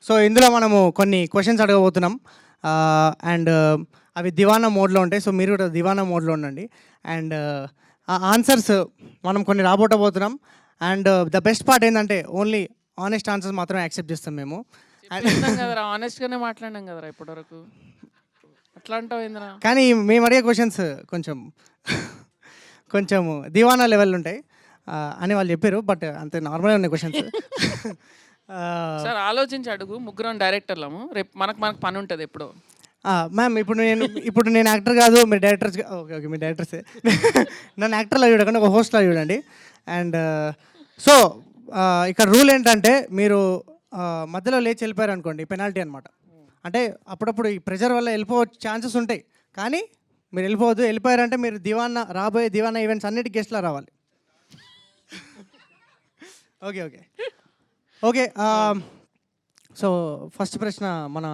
So ఇందులో మనము కొన్ని క్వశ్చన్స్ అడగబోతున్నాం అండ్ అవి దివానా మోడ్లో ఉంటాయి. సో మీరు కూడా దివానా మోడ్లో ఉండండి. అండ్ ఆ ఆన్సర్స్ మనం కొన్ని రాబోటబోతున్నాం. అండ్ ద బెస్ట్ పార్ట్ ఏంటంటే ఓన్లీ ఆనెస్ట్ ఆన్సర్స్ మాత్రమే యాక్సెప్ట్ చేస్తాం మేము. కదరా ఆనెస్ట్గానే మాట్లాడినాం కదరా ఇప్పటివరకు, అట్లా అంటావు ఏందిరా? కానీ మేము అడిగే క్వశ్చన్స్ కొంచెం కొంచెం దివానా లెవెల్ ఉంటాయి అని వాళ్ళు చెప్పారు. బట్ అంతే నార్మల్గా ఉన్నాయి క్వశ్చన్స్. సార్ ఆలోచించి అడుగు, ముగ్గురం డైరెక్టర్లము, రేపు మనకు పని ఉంటుంది ఎప్పుడో. మ్యామ్ ఇప్పుడు నేను యాక్టర్ కాదు, మీరు డైరెక్టర్స్. ఓకే ఓకే మీరు డైరెక్టర్సే. నన్ను యాక్టర్లో చూడకండి, ఒక హోస్ట్లో చూడండి. అండ్ సో ఇక్కడ రూల్ ఏంటంటే మీరు మధ్యలో లేచి వెళ్ళిపోయారు అనుకోండి, పెనాల్టీ అనమాట. అంటే అప్పుడప్పుడు ఈ ప్రెజర్ వల్ల వెళ్ళిపోవచ్చు, ఛాన్సెస్ ఉంటాయి. కానీ మీరు వెళ్ళిపోవద్దు. వెళ్ళిపోయారంటే మీరు రాబోయే దివానా ఈవెంట్స్ అన్నిటికీ గెస్ట్లా రావాలి. Okay okay okay. So first ప్రశ్న మన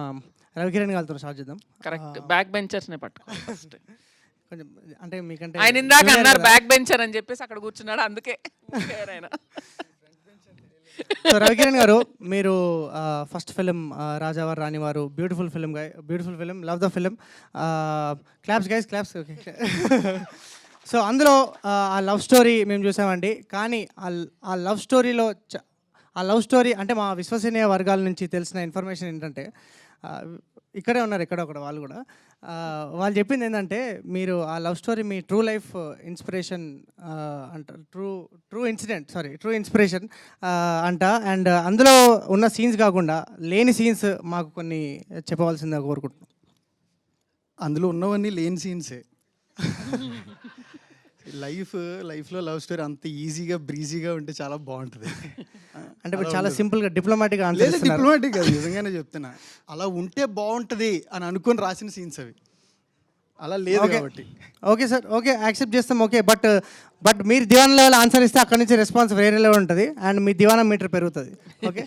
రవికిరణ్ గారితో స్టార్ట్ చేద్దాం. కరెక్ట్, బ్యాక్ బెంచర్స్నే పట్టుకోవాలి ఫస్ట్. కొంచెం అంటే మీకంటే ఆయన ఇందాక అన్నారు బ్యాక్ బెంచర్ అని చెప్పేసి అక్కడ కూర్చున్నాడు, అందుకే ఆయన. సో రవికిరణ్ గారు, మీరు first film Rajavaaru Ranivaaru, beautiful film, love the film. Claps guys, claps. Okay. So అందులో ఆ లవ్ స్టోరీ మేము చూసామండి. కానీ ఆ లవ్ స్టోరీ అంటే మా విశ్వసనీయ వర్గాల నుంచి తెలిసిన ఇన్ఫర్మేషన్ ఏంటంటే, ఇక్కడే ఉన్నారు ఎక్కడొక్కడ వాళ్ళు కూడా, వాళ్ళు చెప్పింది ఏంటంటే మీరు ఆ లవ్ స్టోరీ మీ ట్రూ లైఫ్ ఇన్స్పిరేషన్ అంటారు, ట్రూ ఇన్స్పిరేషన్ అంట. అండ్ అందులో ఉన్న సీన్స్ కాకుండా లేని సీన్స్ మాకు కొన్ని చెప్పవలసిందిగా కోరుకుంటున్నాం. అందులో ఉన్నవన్నీ లేని సీన్సే. లైఫ్లో లవ్ స్టోరీ అంత ఈజీగా బ్రీజీగా ఉంటే చాలా బాగుంటుంది. అంటే ఇప్పుడు చాలా సింపుల్గా డిప్లొమాటిక్ డిప్లొమాటిక్ కాదు, నిజంగానే చెప్తున్నా. అలా ఉంటే బాగుంటుంది అని అనుకొని రాసిన సీన్స్ అవి. అలా లేదు కాబట్టి. ఓకే సార్, ఓకే యాక్సెప్ట్ చేస్తాం. ఓకే, బట్ మీరు దివానా లెవెల్ ఆన్సర్ ఇస్తే అక్కడ నుంచి రెస్పాన్స్ వేరే లెవెల్ ఉంటుంది అండ్ మీ దివానా మీటర్ పెరుగుతుంది. ఓకే.